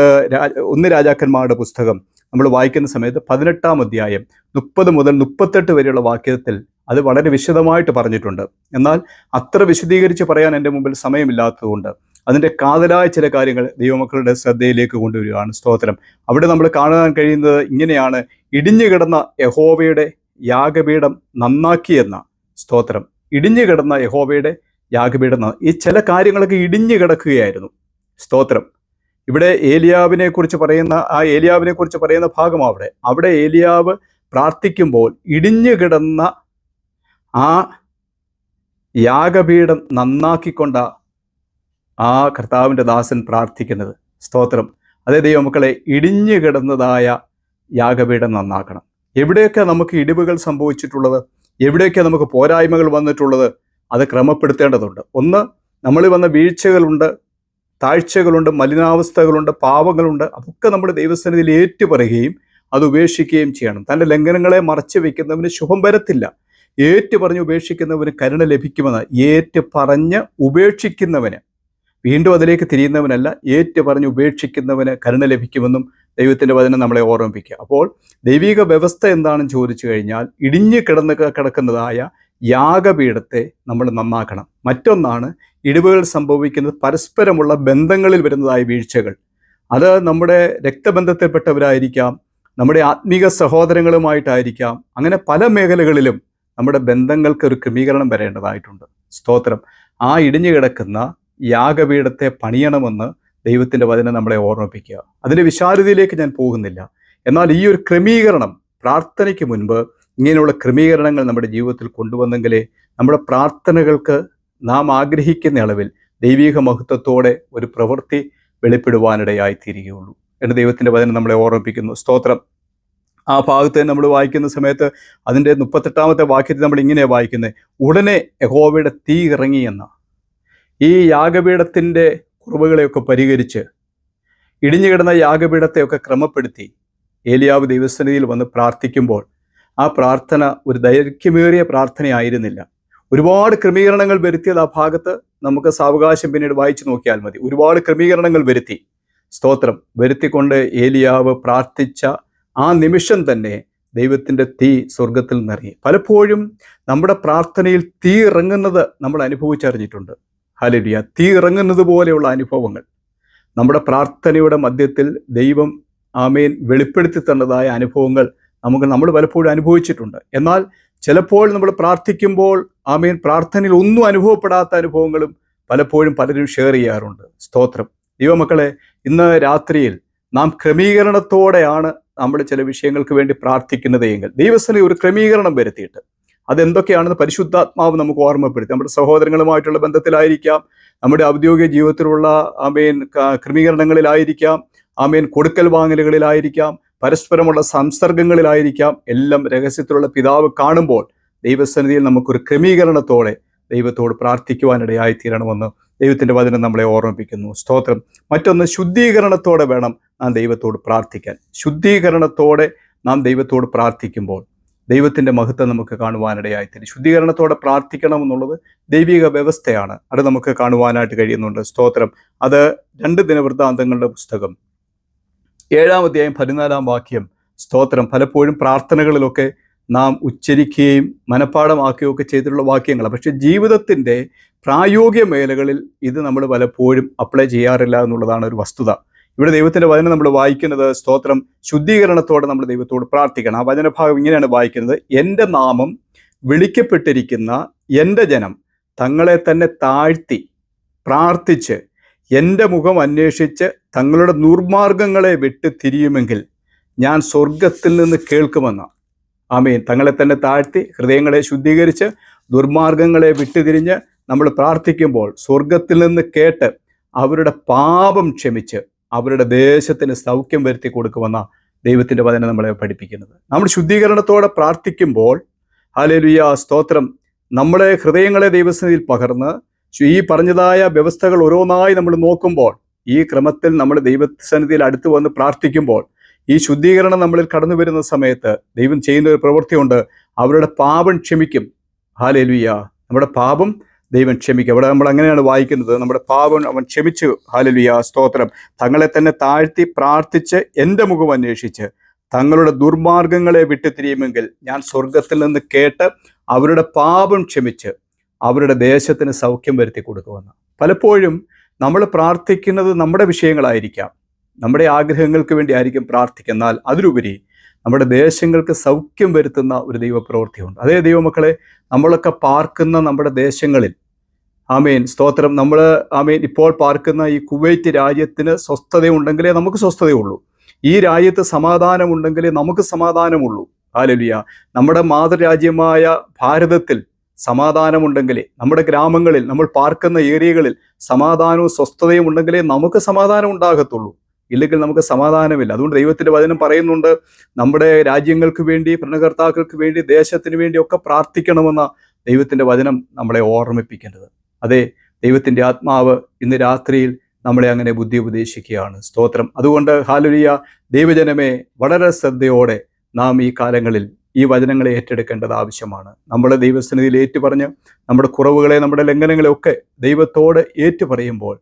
1 രാജാക്കന്മാരുടെ പുസ്തകം നമ്മൾ വായിക്കുന്ന സമയത്ത് 18-ാം അധ്യായം 30 മുതൽ 38 വരെയുള്ള വാക്യത്തിൽ അത് വളരെ വിശദമായിട്ട് പറഞ്ഞിട്ടുണ്ട്. എന്നാൽ അത്ര വിശദീകരിച്ച് പറയാൻ എൻ്റെ മുമ്പിൽ സമയമില്ലാത്തതുകൊണ്ട് അതിൻ്റെ കാതലായ ചില കാര്യങ്ങൾ ദൈവമക്കളുടെ ശ്രദ്ധയിലേക്ക് കൊണ്ടുവരികയാണ്. സ്തോത്രം. അവിടെ നമ്മൾ കാണാൻ കഴിയുന്നത് ഇങ്ങനെയാണ്: ഇടിഞ്ഞു കിടന്ന യഹോവയുടെ യാഗപീഠം നന്നാക്കിയെന്ന. സ്തോത്രം. ഇടിഞ്ഞു കിടന്ന യഹോവയുടെ യാഗപീഠം. ഈ ചില കാര്യങ്ങളൊക്കെ ഇടിഞ്ഞു കിടക്കുകയായിരുന്നു. സ്തോത്രം. ഇവിടെ ഏലിയാവിനെ കുറിച്ച് പറയുന്ന ഭാഗം അവിടെ ഏലിയാവ് പ്രാർത്ഥിക്കുമ്പോൾ ഇടിഞ്ഞു കിടന്ന ആ യാഗപീഠം നന്നാക്കിക്കൊണ്ട ആ കർത്താവിൻ്റെ ദാസൻ പ്രാർത്ഥിക്കുന്നത്. സ്തോത്രം. അതേ ദൈവമക്കളെ, ഇടിഞ്ഞു കിടന്നതായ യാഗപീഠം നന്നാക്കണം. എവിടെയൊക്കെ നമുക്ക് ഇടിവുകൾ സംഭവിച്ചിട്ടുള്ളത്, എവിടെയൊക്കെ നമുക്ക് പോരായ്മകൾ വന്നിട്ടുള്ളത്, അത് ക്രമപ്പെടുത്തേണ്ടതുണ്ട്. ഒന്ന്, നമ്മളിൽ വന്ന വീഴ്ചകളുണ്ട്, താഴ്ചകളുണ്ട്, മലിനാവസ്ഥകളുണ്ട്, പാവങ്ങളുണ്ട്. അതൊക്കെ നമ്മൾ ദൈവസന്നിധിയിൽ ഏറ്റുപറയുകയും അത് ഉപേക്ഷിക്കുകയും ചെയ്യണം. തൻ്റെ ലംഘനങ്ങളെ മറച്ചു വയ്ക്കുന്നവന് ശുഭം വരത്തില്ല, ഏറ്റുപറഞ്ഞ് ഉപേക്ഷിക്കുന്നവന് കരുണ ലഭിക്കുമെന്ന്. ഏറ്റുപറഞ്ഞ് ഉപേക്ഷിക്കുന്നവന്, വീണ്ടും അതിലേക്ക് തിരിയുന്നവനല്ല, ഏറ്റുപറഞ്ഞ് ഉപേക്ഷിക്കുന്നവന് കരുണ ലഭിക്കുമെന്നും ദൈവത്തിൻ്റെ വചനം നമ്മളെ ഓർമ്മിപ്പിക്കുക. അപ്പോൾ ദൈവിക വ്യവസ്ഥ എന്താണെന്ന് ചോദിച്ചു കഴിഞ്ഞാൽ, ഇടിഞ്ഞു കിടക്കുന്നതായ യാഗപീഠത്തെ നമ്മൾ നന്നാക്കണം. മറ്റൊന്നാണ് ഇടിവുകൾ സംഭവിക്കുന്നത് പരസ്പരമുള്ള ബന്ധങ്ങളിൽ വരുന്നതായ വീഴ്ചകൾ. അത് നമ്മുടെ രക്തബന്ധത്തിൽപ്പെട്ടവരായിരിക്കാം, നമ്മുടെ ആത്മീക സഹോദരങ്ങളുമായിട്ടായിരിക്കാം. അങ്ങനെ പല മേഖലകളിലും നമ്മുടെ ബന്ധങ്ങൾക്ക് ഒരു ക്രമീകരണം വരേണ്ടതായിട്ടുണ്ട്. സ്തോത്രം. ആ ഇടിഞ്ഞു കിടക്കുന്ന യാഗപീഠത്തെ പണിയണമെന്ന് ദൈവത്തിൻ്റെ വചനം നമ്മളെ ഓർമ്മിപ്പിക്കുക. അതിൻ്റെ വിശാലതയിലേക്ക് ഞാൻ പോകുന്നില്ല. എന്നാൽ ഈ ഒരു ക്രമീകരണം, പ്രാർത്ഥനയ്ക്ക് മുൻപ് ഇങ്ങനെയുള്ള ക്രമീകരണങ്ങൾ നമ്മുടെ ജീവിതത്തിൽ കൊണ്ടുവന്നെങ്കിലേ നമ്മുടെ പ്രാർത്ഥനകൾക്ക് നാം ആഗ്രഹിക്കുന്ന അളവിൽ ദൈവിക മഹത്വത്തോടെ ഒരു പ്രവൃത്തി വെളിപ്പെടുവാനിടയായി തീരുകയുള്ളൂ എന്ന് ദൈവത്തിൻ്റെ വചനം നമ്മളെ ഓർമ്മിപ്പിക്കുന്നു. സ്തോത്രം. ആ ഭാഗത്ത് നമ്മൾ വായിക്കുന്ന സമയത്ത് അതിൻ്റെ 38-ാമത്തെ വാക്യത്തിൽ നമ്മൾ ഇങ്ങനെയാണ് വായിക്കുന്നത്, ഉടനെ യഹോവയുടെ തീ ഇറങ്ങിയെന്ന. ഈ യാഗപീഠത്തിൻ്റെ കുറവുകളെയൊക്കെ പരിഹരിച്ച് ഇടിഞ്ഞു കിടന്ന യാഗപീഠത്തെയൊക്കെ ക്രമപ്പെടുത്തി ഏലിയാവ് ദൈവസന്നിധിയിൽ വന്ന് പ്രാർത്ഥിക്കുമ്പോൾ ആ പ്രാർത്ഥന ഒരു ദൈർഘ്യമേറിയ പ്രാർത്ഥനയായിരുന്നില്ല. ഒരുപാട് ക്രമീകരണങ്ങൾ വരുത്തിയത് ആ ഭാഗത്ത് നമുക്ക് സാവകാശം പിന്നീട് വായിച്ചു നോക്കിയാൽ മതി. ഒരുപാട് ക്രമീകരണങ്ങൾ വരുത്തി, സ്തോത്രം, വരുത്തിക്കൊണ്ട് ഏലിയാവ് പ്രാർത്ഥിച്ച ആ നിമിഷം തന്നെ ദൈവത്തിൻ്റെ തീ സ്വർഗത്തിൽ നിറങ്ങി. പലപ്പോഴും നമ്മുടെ പ്രാർത്ഥനയിൽ തീ ഇറങ്ങുന്നത് നമ്മൾ അനുഭവിച്ചറിഞ്ഞിട്ടുണ്ട്. ഹല്ലേലൂയ. തീ ഇറങ്ങുന്നത് പോലെയുള്ള അനുഭവങ്ങൾ നമ്മുടെ പ്രാർത്ഥനയുടെ മധ്യത്തിൽ ദൈവം ആമേൻ വെളിപ്പെടുത്തി തന്നതായ അനുഭവങ്ങൾ നമ്മൾ പലപ്പോഴും അനുഭവിച്ചിട്ടുണ്ട്. എന്നാൽ ചിലപ്പോൾ നമ്മൾ പ്രാർത്ഥിക്കുമ്പോൾ ആമേൻ പ്രാർത്ഥനയിൽ ഒന്നും അനുഭവപ്പെടാത്ത അനുഭവങ്ങളും പലപ്പോഴും പലരും ഷെയർ ചെയ്യാറുണ്ട്. സ്തോത്രം. ദൈവമക്കളെ, ഇന്ന് രാത്രിയിൽ നാം ക്രമീകരണത്തോടെയാണ് നമ്മൾ ചില വിഷയങ്ങൾക്ക് വേണ്ടി പ്രാർത്ഥിക്കുന്നത് എങ്കിൽ ദൈവസന്നിധിയിൽ ഒരു ക്രമീകരണം വരുത്തിയിട്ട് അതെന്തൊക്കെയാണെന്ന് പരിശുദ്ധാത്മാവ് നമുക്ക് ഓർമ്മപ്പെടുത്തി. നമ്മുടെ സഹോദരങ്ങളുമായിട്ടുള്ള ബന്ധത്തിലായിരിക്കാം, നമ്മുടെ ഔദ്യോഗിക ജീവിതത്തിലുള്ള ആമേൻ ക്രമീകരണങ്ങളിലായിരിക്കാം, ആമേൻ കൊടുക്കൽ വാങ്ങലുകളിലായിരിക്കാം, പരസ്പരമുള്ള സംസർഗങ്ങളിലായിരിക്കാം. എല്ലാം രഹസ്യത്തിലുള്ള പിതാവ് കാണുമ്പോൾ ദൈവസന്നിധിയിൽ നമുക്കൊരു ക്രമീകരണത്തോടെ ദൈവത്തോട് പ്രാർത്ഥിക്കുവാനിടയായി തീരണമെന്ന് ദൈവത്തിൻ്റെ വചനം നമ്മളെ ഓർമ്മിപ്പിക്കുന്നു. സ്തോത്രം. മറ്റൊന്ന്, ശുദ്ധീകരണത്തോടെ വേണം നാം ദൈവത്തോട് പ്രാർത്ഥിക്കാൻ. ശുദ്ധീകരണത്തോടെ നാം ദൈവത്തോട് പ്രാർത്ഥിക്കുമ്പോൾ ദൈവത്തിൻ്റെ മഹത്വം നമുക്ക് കാണുവാനിടയായി തീരും. ശുദ്ധീകരണത്തോടെ പ്രാർത്ഥിക്കണം എന്നുള്ളത് ദൈവിക വ്യവസ്ഥയാണ്. അത് നമുക്ക് കാണുവാനായിട്ട് കഴിയുന്നുണ്ട്. സ്തോത്രം. അത് 2 ദിനവൃത്താന്തങ്ങളുടെ പുസ്തകം 7-ാം അധ്യായം 14-ാം വാക്യം. സ്തോത്രം. പലപ്പോഴും പ്രാർത്ഥനകളിലൊക്കെ നാം ഉച്ചരിക്കുകയും മനഃപ്പാഠമാക്കുകയും ഒക്കെ ചെയ്തിട്ടുള്ള വാക്യങ്ങളാണ്. പക്ഷെ ജീവിതത്തിൻ്റെ പ്രായോഗിക മേഖലകളിൽ ഇത് നമ്മൾ പലപ്പോഴും അപ്ലൈ ചെയ്യാറില്ല എന്നുള്ളതാണ് ഒരു വസ്തുത. ഇവിടെ ദൈവത്തിൻ്റെ വചനം നമ്മൾ വായിക്കുന്നത്, സ്തോത്രം, ശുദ്ധീകരണത്തോടെ നമ്മൾ ദൈവത്തോട് പ്രാർത്ഥിക്കണം. ആ വചനഭാഗം ഇങ്ങനെയാണ് വായിക്കുന്നത്, എൻ്റെ നാമം വിളിക്കപ്പെട്ടിരിക്കുന്ന എൻ്റെ ജനം തങ്ങളെ തന്നെ താഴ്ത്തി പ്രാർത്ഥിച്ച് എൻ്റെ മുഖം അന്വേഷിച്ച് തങ്ങളുടെ ദുർമാർഗങ്ങളെ വിട്ട് തിരിയുമെങ്കിൽ ഞാൻ സ്വർഗത്തിൽ നിന്ന് കേൾക്കുമെന്ന്. ആമേൻ. തങ്ങളെ തന്നെ താഴ്ത്തി ഹൃദയങ്ങളെ ശുദ്ധീകരിച്ച് ദുർമാർഗങ്ങളെ വിട്ടുതിരിഞ്ഞ് നമ്മൾ പ്രാർത്ഥിക്കുമ്പോൾ സ്വർഗത്തിൽ നിന്ന് കേട്ട് അവരുടെ പാപം ക്ഷമിച്ച് അവരുടെ ദേശത്തിന് സൗഖ്യം വരുത്തി കൊടുക്കുമെന്ന ദൈവത്തിൻ്റെ വചനം നമ്മളെ പഠിപ്പിക്കുന്നത്. നമ്മൾ ശുദ്ധീകരണത്തോടെ പ്രാർത്ഥിക്കുമ്പോൾ, ഹല്ലേലൂയ, സ്തോത്രം, നമ്മുടെ ഹൃദയങ്ങളെ ദൈവസന്നിധിയിൽ പകർന്ന് ഈ പറഞ്ഞതായ വ്യവസ്ഥകൾ ഓരോന്നായി നമ്മൾ നോക്കുമ്പോൾ, ഈ ക്രമത്തിൽ നമ്മൾ ദൈവസന്നിധിയിൽ അടുത്ത് വന്ന് പ്രാർത്ഥിക്കുമ്പോൾ, ഈ ശുദ്ധീകരണം നമ്മളിൽ കടന്നു വരുന്ന സമയത്ത് ദൈവം ചെയ്യുന്ന ഒരു പ്രവൃത്തിയുണ്ട്. അവരുടെ പാപം ക്ഷമിക്കും. ഹല്ലേലൂയ. നമ്മുടെ പാപം ദൈവം ക്ഷമിക്കും. അവിടെ നമ്മൾ അങ്ങനെയാണ് വായിക്കുന്നത്, നമ്മുടെ പാപം അവൻ ക്ഷമിച്ചു. ഹല്ലേലൂയ, സ്തോത്രം. തങ്ങളെ തന്നെ താഴ്ത്തി പ്രാർത്ഥിച്ച് എൻ്റെ മുഖം അന്വേഷിച്ച് തങ്ങളുടെ ദുർമാർഗങ്ങളെ വിട്ടുതിരിയുമെങ്കിൽ ഞാൻ സ്വർഗത്തിൽ നിന്ന് കേട്ട് അവരുടെ പാപം ക്ഷമിച്ച് അവരുടെ ദേശത്തിന് സൗഖ്യം വരുത്തി കൊടുക്കുമെന്ന്. പലപ്പോഴും നമ്മൾ പ്രാർത്ഥിക്കുന്നത് നമ്മുടെ വിഷയങ്ങളായിരിക്കാം, നമ്മുടെ ആഗ്രഹങ്ങൾക്ക് വേണ്ടി ആയിരിക്കും പ്രാർത്ഥിക്കുന്നാൽ അതിലുപരി നമ്മുടെ ദേശങ്ങൾക്ക് സൗഖ്യം വരുത്തുന്ന ഒരു ദൈവപ്രവൃത്തിയുണ്ട്. അതേ ദൈവമക്കളെ, നമ്മളൊക്കെ പാർക്കുന്ന നമ്മുടെ ദേശങ്ങളിൽ, ആമേൻ, സ്തോത്രം, നമ്മൾ ആമേൻ ഇപ്പോൾ പാർക്കുന്ന ഈ കുവൈറ്റ് രാജ്യത്തിന് സ്വസ്ഥതയുണ്ടെങ്കിലേ നമുക്ക് സ്വസ്ഥതയുള്ളൂ. ഈ രാജ്യത്ത് സമാധാനമുണ്ടെങ്കിലേ നമുക്ക് സമാധാനമുള്ളൂ. ഹല്ലേലൂയ. നമ്മുടെ മാതൃരാജ്യമായ ഭാരതത്തിൽ സമാധാനമുണ്ടെങ്കിലേ, നമ്മുടെ ഗ്രാമങ്ങളിൽ, നമ്മൾ പാർക്കുന്ന ഏരിയകളിൽ സമാധാനവും സ്വസ്ഥതയും ഉണ്ടെങ്കിലേ നമുക്ക് സമാധാനം ഉണ്ടാകത്തുള്ളൂ. ഇല്ലെങ്കിൽ നമുക്ക് സമാധാനമില്ല. അതുകൊണ്ട് ദൈവത്തിൻ്റെ വചനം പറയുന്നുണ്ട്, നമ്മുടെ രാജ്യങ്ങൾക്ക് വേണ്ടി, ഭരണകർത്താക്കൾക്ക് വേണ്ടി, ദേശത്തിന് വേണ്ടിയൊക്കെ പ്രാർത്ഥിക്കണമെന്ന ദൈവത്തിൻ്റെ വചനം നമ്മളെ ഓർമ്മിപ്പിക്കേണ്ടത്. അതെ, ദൈവത്തിൻ്റെ ആത്മാവ് ഇന്ന് രാത്രിയിൽ നമ്മളെ അങ്ങനെ ബുദ്ധി ഉപദേശിക്കുകയാണ്. സ്തോത്രം. അതുകൊണ്ട് ഹല്ലേലൂയ, ദൈവജനമേ, വളരെ ശ്രദ്ധയോടെ നാം ഈ കാലങ്ങളിൽ ഈ വചനങ്ങളെ ഏറ്റെടുക്കേണ്ടത് ആവശ്യമാണ്. നമ്മൾ ദൈവസന്നിധിയിൽ ഏറ്റുപറഞ്ഞ് നമ്മുടെ കുറവുകളെ, നമ്മുടെ ലംഘനങ്ങളെ ഒക്കെ ദൈവത്തോട് ഏറ്റുപറയുമ്പോൾ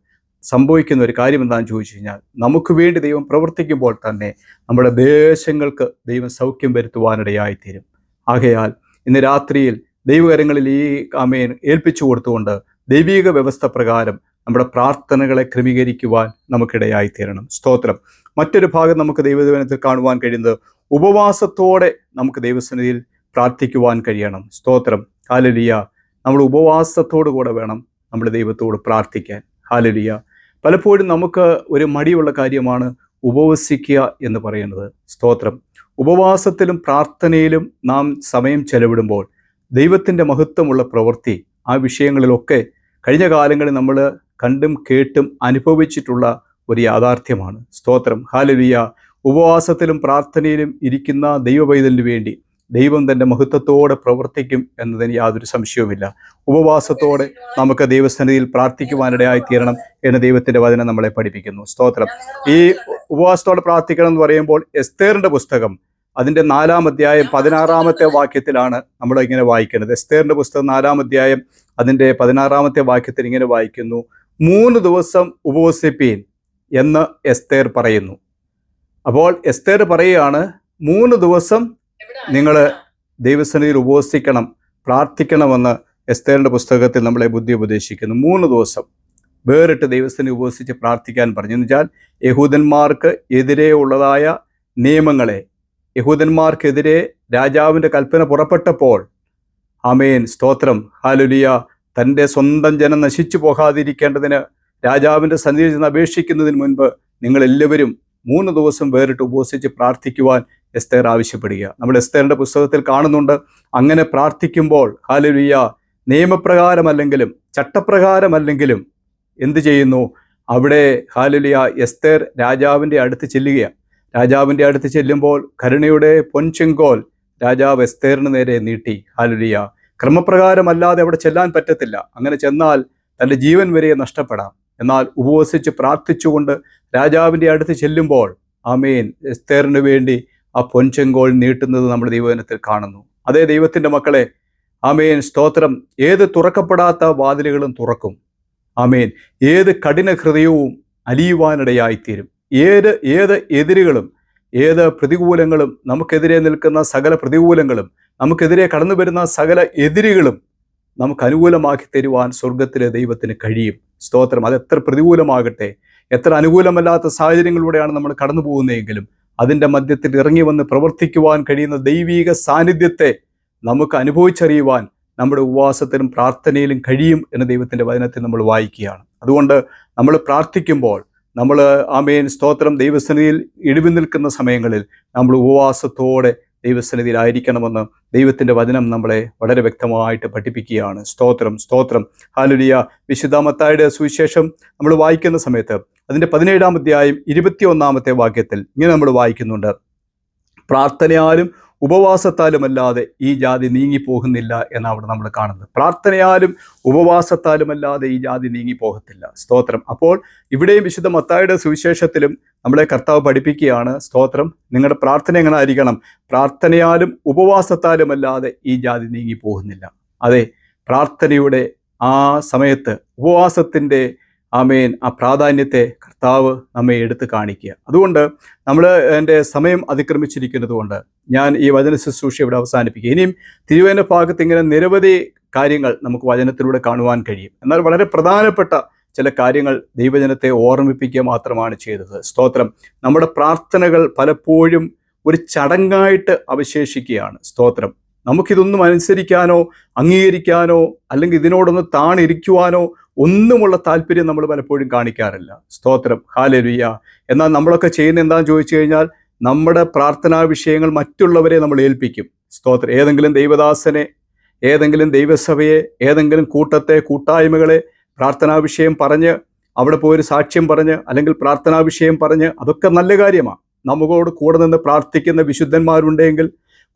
സംഭവിക്കുന്ന ഒരു കാര്യം എന്താണെന്ന് ചോദിച്ചു കഴിഞ്ഞാൽ, നമുക്ക് വേണ്ടി ദൈവം പ്രവർത്തിക്കുമ്പോൾ തന്നെ നമ്മുടെ ദേശങ്ങൾക്ക് ദൈവം സൗഖ്യം വരുത്തുവാനിടയായിത്തീരും. ആകയാൽ ഇന്ന് രാത്രിയിൽ ദൈവകരങ്ങളിൽ ഈ ആമേൻ ഏൽപ്പിച്ചു കൊടുത്തുകൊണ്ട് ദൈവിക വ്യവസ്ഥ പ്രകാരം നമ്മുടെ പ്രാർത്ഥനകളെ ക്രമീകരിക്കുവാൻ നമുക്കിടയായിത്തീരണം. സ്തോത്രം. മറ്റൊരു ഭാഗം നമുക്ക് ദൈവദിനത്തിൽ കാണുവാൻ കഴിയുന്നത്, ഉപവാസത്തോടെ നമുക്ക് ദൈവസന്നിധിയിൽ പ്രാർത്ഥിക്കുവാൻ കഴിയണം. സ്തോത്രം. ഹല്ലേലൂയ. നമ്മൾ ഉപവാസത്തോടു കൂടെ വേണം നമ്മൾ ദൈവത്തോട് പ്രാർത്ഥിക്കാൻ. ഹല്ലേലൂയ. പലപ്പോഴും നമുക്ക് ഒരു മടിയുള്ള കാര്യമാണ് ഉപവസിക്കുക എന്ന് പറയുന്നത്. സ്തോത്രം. ഉപവാസത്തിലും പ്രാർത്ഥനയിലും നാം സമയം ചെലവിടുമ്പോൾ ദൈവത്തിൻ്റെ മഹത്വമുള്ള പ്രവൃത്തി ആ വിഷയങ്ങളിലൊക്കെ കഴിഞ്ഞ കാലങ്ങളിൽ നമ്മൾ കണ്ടും കേട്ടും അനുഭവിച്ചിട്ടുള്ള ഒരു യാഥാർത്ഥ്യമാണ്. സ്തോത്രം. ഹല്ലേലൂയ. ഉപവാസത്തിലും പ്രാർത്ഥനയിലും ഇരിക്കുന്ന ദൈവപൈതലിന് വേണ്ടി ദൈവം തൻ്റെ മഹത്വത്തോടെ പ്രവർത്തിക്കും എന്നതിന് യാതൊരു സംശയവുമില്ല. ഉപവാസത്തോടെ നമുക്ക് ദൈവസന്നിധിയിൽ പ്രാർത്ഥിക്കുവാനിടയായി തീരണം എന്ന് ദൈവത്തിൻ്റെ വചനം നമ്മളെ പഠിപ്പിക്കുന്നു. സ്തോത്രം. ഈ ഉപവാസത്തോടെ പ്രാർത്ഥിക്കണം എന്ന് പറയുമ്പോൾ എസ്തേറിൻ്റെ പുസ്തകം അതിൻ്റെ 4-ാം അധ്യായം 16-ാമത്തെ വാക്യത്തിലാണ് നമ്മൾ ഇങ്ങനെ വായിക്കുന്നത്. എസ്തേറിൻ്റെ പുസ്തകം 4-ാം അധ്യായം അതിൻ്റെ 16-ാമത്തെ വാക്യത്തിൽ ഇങ്ങനെ വായിക്കുന്നു: 3 ദിവസം ഉപവസിപ്പീൻ എന്ന് എസ്തേർ പറയുന്നു. അപ്പോൾ എസ്തേർ പറയുകയാണ്, 3 ദിവസം നിങ്ങൾ ദൈവസന്നിധിയിൽ ഉപവസിക്കണം, പ്രാർത്ഥിക്കണമെന്ന് എസ്തേറിൻ്റെ പുസ്തകത്തിൽ നമ്മളെ ബുദ്ധി ഉപദേശിക്കുന്നു. 3 ദിവസം വേറിട്ട് ദൈവസന്നിധി ഉപവസിച്ച് പ്രാർത്ഥിക്കാൻ പറഞ്ഞു. എന്ന് വെച്ചാൽ യഹൂദന്മാർക്ക് എതിരെ ഉള്ളതായ നിയമങ്ങളെ, യഹൂദന്മാർക്കെതിരെ രാജാവിൻ്റെ കൽപ്പന പുറപ്പെട്ടപ്പോൾ, ആമേൻ, സ്തോത്രം, ഹല്ലേലൂയ, തൻ്റെ സ്വന്തം ജനം നശിച്ചു പോകാതിരിക്കേണ്ടതിന് രാജാവിൻ്റെ സന്നിധിയിൽ നിന്ന് അപേക്ഷിക്കുന്നതിന് മുൻപ് നിങ്ങളെല്ലാവരും 3 ദിവസം വേറിട്ട് ഉപവസിച്ച് പ്രാർത്ഥിക്കുവാൻ എസ്തേർ ആവശ്യപ്പെടുക. നമ്മൾ എസ്തേറിൻ്റെ പുസ്തകത്തിൽ കാണുന്നുണ്ട്. അങ്ങനെ പ്രാർത്ഥിക്കുമ്പോൾ ഹല്ലേലൂയ, നിയമപ്രകാരമല്ലെങ്കിലും ചട്ടപ്രകാരമല്ലെങ്കിലും എന്ത് ചെയ്യുന്നു? അവിടെ ഹല്ലേലൂയ എസ്തേർ രാജാവിൻ്റെ അടുത്ത് ചെല്ലുകയാണ്. രാജാവിൻ്റെ അടുത്ത് ചെല്ലുമ്പോൾ കരുണയുടെ പൊൻചെങ്കോൽ രാജാവ് എസ്തേറിന് നേരെ നീട്ടി. ഹല്ലേലൂയ. ക്രമപ്രകാരമല്ലാതെ അവിടെ ചെല്ലാൻ പറ്റത്തില്ല. അങ്ങനെ ചെന്നാൽ തൻ്റെ ജീവൻ വരെ നഷ്ടപ്പെടാം. എന്നാൽ ഉപവസിച്ച് പ്രാർത്ഥിച്ചുകൊണ്ട് രാജാവിൻ്റെ അടുത്ത് ചെല്ലുമ്പോൾ, ആമേൻ, എസ്തേറിന് വേണ്ടി ആ പൊൻചെങ്കോൽ നീട്ടുന്നത് നമ്മൾ ദൈവവചനത്തിൽ കാണുന്നു. അതേ ദൈവത്തിൻ്റെ മക്കളെ, ആമേൻ, സ്തോത്രം, ഏത് തുറക്കപ്പെടാത്ത വാതിലുകളും തുറക്കും. ആമേൻ. ഏത് കഠിന ഹൃദയവും അലിയുവാനിടയായിത്തീരും. ഏത് എതിരുകളും ഏത് പ്രതികൂലങ്ങളും, നമുക്കെതിരെ നിൽക്കുന്ന സകല പ്രതികൂലങ്ങളും, നമുക്കെതിരെ കടന്നു വരുന്ന സകല എതിരുകളും നമുക്ക് അനുകൂലമാക്കി തരുവാൻ സ്വർഗത്തിലെ ദൈവത്തിന് കഴിയും. സ്തോത്രം. അതെത്ര പ്രതികൂലമാകട്ടെ, എത്ര അനുകൂലമല്ലാത്ത സാഹചര്യങ്ങളിലൂടെയാണ് നമ്മൾ കടന്നു പോകുന്നതെങ്കിലും അതിൻ്റെ മധ്യത്തിൽ ഇറങ്ങി വന്ന് പ്രവർത്തിക്കുവാൻ കഴിയുന്ന ദൈവീക സാന്നിധ്യത്തെ നമുക്ക് അനുഭവിച്ചറിയുവാൻ നമ്മുടെ ഉപവാസത്തിലും പ്രാർത്ഥനയിലും കഴിയും എന്ന് ദൈവത്തിൻ്റെ വചനത്തിൽ നമ്മൾ വായിക്കുകയാണ്. അതുകൊണ്ട് നമ്മൾ പ്രാർത്ഥിക്കുമ്പോൾ, നമ്മൾ ആമേൻ, സ്തോത്രം, ദൈവസന്നിധിയിൽ ഇടിവ് നിൽക്കുന്ന സമയങ്ങളിൽ നമ്മൾ ഉപവാസത്തോടെ ദൈവസന്നിധിയിലായിരിക്കണമെന്ന് ദൈവത്തിൻ്റെ വചനം നമ്മളെ വളരെ വ്യക്തമായിട്ട് പഠിപ്പിക്കുകയാണ്. സ്തോത്രം, സ്തോത്രം, ഹല്ലേലൂയ. വിശുദ്ധ മത്തായിയുടെ സുവിശേഷം നമ്മൾ വായിക്കുന്ന സമയത്ത് അതിൻ്റെ 17-ാം അധ്യായം 21-ാമത്തെ വാക്യത്തിൽ ഇങ്ങനെ നമ്മൾ വായിക്കുന്നുണ്ട്: പ്രാർത്ഥനയാലും ഉപവാസത്താലുമല്ലാതെ ഈ ജാതി നീങ്ങിപ്പോകുന്നില്ല എന്നാണ് അവിടെ നമ്മൾ കാണുന്നത്. പ്രാർത്ഥനയാലും ഉപവാസത്താലുമല്ലാതെ ഈ ജാതി നീങ്ങിപ്പോകത്തില്ല. സ്തോത്രം. അപ്പോൾ ഇവിടെയും വിശുദ്ധ മത്തായിയുടെ സുവിശേഷത്തിലും നമ്മളെ കർത്താവ് പഠിപ്പിക്കുകയാണ്. സ്തോത്രം. നിങ്ങളുടെ പ്രാർത്ഥന എങ്ങനെ ആയിരിക്കണം? പ്രാർത്ഥനയാലും ഉപവാസത്താലുമല്ലാതെ ഈ ജാതി നീങ്ങിപ്പോകുന്നില്ല. അതെ, പ്രാർത്ഥനയുടെ ആ സമയത്ത് ഉപവാസത്തിൻ്റെ ആമേൻ ആ പ്രാധാന്യത്തെ കർത്താവ് നമ്മെ എടുത്ത് കാണിക്കുക. അതുകൊണ്ട് നമ്മൾ എൻ്റെ സമയം അതിക്രമിച്ചിരിക്കുന്നത് കൊണ്ട് ഞാൻ ഈ വചന ശുശ്രൂഷ ഇവിടെ അവസാനിപ്പിക്കുക. ഇനിയും തിരുവചന ഭാഗത്ത് ഇങ്ങനെ നിരവധി കാര്യങ്ങൾ നമുക്ക് വചനത്തിലൂടെ കാണുവാൻ കഴിയും. എന്നാൽ വളരെ പ്രധാനപ്പെട്ട ചില കാര്യങ്ങൾ ദൈവജനത്തെ ഓർമ്മിപ്പിക്കുക മാത്രമാണ് ചെയ്തത്. സ്തോത്രം. നമ്മുടെ പ്രാർത്ഥനകൾ പലപ്പോഴും ഒരു ചടങ്ങായിട്ട് അവശേഷിക്കുകയാണ്. സ്തോത്രം. നമുക്കിതൊന്നും അനുസരിക്കാനോ അംഗീകരിക്കാനോ അല്ലെങ്കിൽ ഇതിനോടൊന്ന് താണിരിക്കുവാനോ ഒന്നുമുള്ള താല്പര്യം നമ്മൾ പലപ്പോഴും കാണിക്കാറില്ല. സ്തോത്രം. ഹല്ലേലൂയ. എന്നാൽ നമ്മളൊക്കെ ചെയ്യുന്ന എന്താണെന്ന് ചോദിച്ചു കഴിഞ്ഞാൽ, നമ്മുടെ പ്രാർത്ഥനാ വിഷയങ്ങൾ മറ്റുള്ളവരെ നമ്മൾ ഏൽപ്പിക്കും. സ്തോത്രം. ഏതെങ്കിലും ദൈവദാസനെ, ഏതെങ്കിലും ദൈവസഭയെ, ഏതെങ്കിലും കൂട്ടത്തെ, കൂട്ടായ്മകളെ പ്രാർത്ഥനാ വിഷയം പറഞ്ഞ് അവിടെ പോയൊരു സാക്ഷ്യം പറഞ്ഞ് അല്ലെങ്കിൽ പ്രാർത്ഥനാ വിഷയം പറഞ്ഞ്, അതൊക്കെ നല്ല കാര്യമാണ്. നമുക്കോട് കൂടെ നിന്ന് പ്രാർത്ഥിക്കുന്ന വിശുദ്ധന്മാരുണ്ടെങ്കിൽ,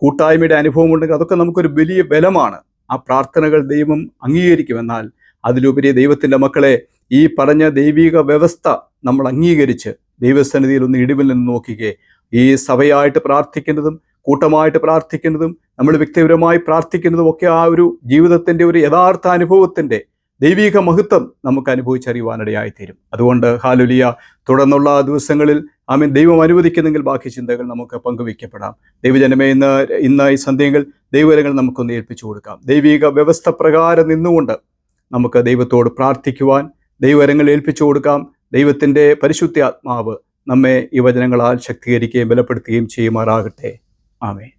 കൂട്ടായ്മയുടെ അനുഭവം ഉണ്ടെങ്കിൽ അതൊക്കെ നമുക്കൊരു വലിയ ബലമാണ്. ആ പ്രാർത്ഥനകൾ ദൈവം അംഗീകരിക്കും. എന്നാൽ അതിലുപരി ദൈവത്തിൻ്റെ മക്കളെ, ഈ പറഞ്ഞ ദൈവിക വ്യവസ്ഥ നമ്മൾ അംഗീകരിച്ച് ദൈവസന്നിധിയിൽ ഒന്ന് ഇടിവിൽ നിന്ന് നോക്കിക്കേ. ഈ സഭയായിട്ട് പ്രാർത്ഥിക്കുന്നതും കൂട്ടമായിട്ട് പ്രാർത്ഥിക്കുന്നതും നമ്മൾ വ്യക്തിപരമായി പ്രാർത്ഥിക്കുന്നതും ഒക്കെ ആ ഒരു ജീവിതത്തിൻ്റെ ഒരു യഥാർത്ഥ അനുഭവത്തിൻ്റെ ദൈവിക മഹത്വം നമുക്ക് അനുഭവിച്ചറിയുവാനിടയായിത്തീരും. അതുകൊണ്ട് ഹല്ലേലൂയ, തുടർന്നുള്ള ദിവസങ്ങളിൽ ആമേൻ, ദൈവം അനുവദിക്കുന്നെങ്കിൽ ബാക്കി ചിന്തകൾ നമുക്ക് പങ്കുവയ്ക്കപ്പെടാം. ദൈവജനമേ, ഇന്ന് ഈ സന്ധ്യകൾ ദൈവകരങ്ങൾ നമുക്കൊന്ന് ഏൽപ്പിച്ചു കൊടുക്കാം. ദൈവിക വ്യവസ്ഥ പ്രകാരം നിന്നുകൊണ്ട് നമുക്ക് ദൈവത്തോട് പ്രാർത്ഥിക്കുവാൻ ദൈവകരങ്ങൾ ഏൽപ്പിച്ചു കൊടുക്കാം. ദൈവത്തിൻ്റെ പരിശുദ്ധ ആത്മാവ് നമ്മെ ഈ വചനങ്ങളാൽ ശക്തീകരിക്കുകയും ബലപ്പെടുത്തുകയും ചെയ്യുമാറാകട്ടെ. ആമേൻ.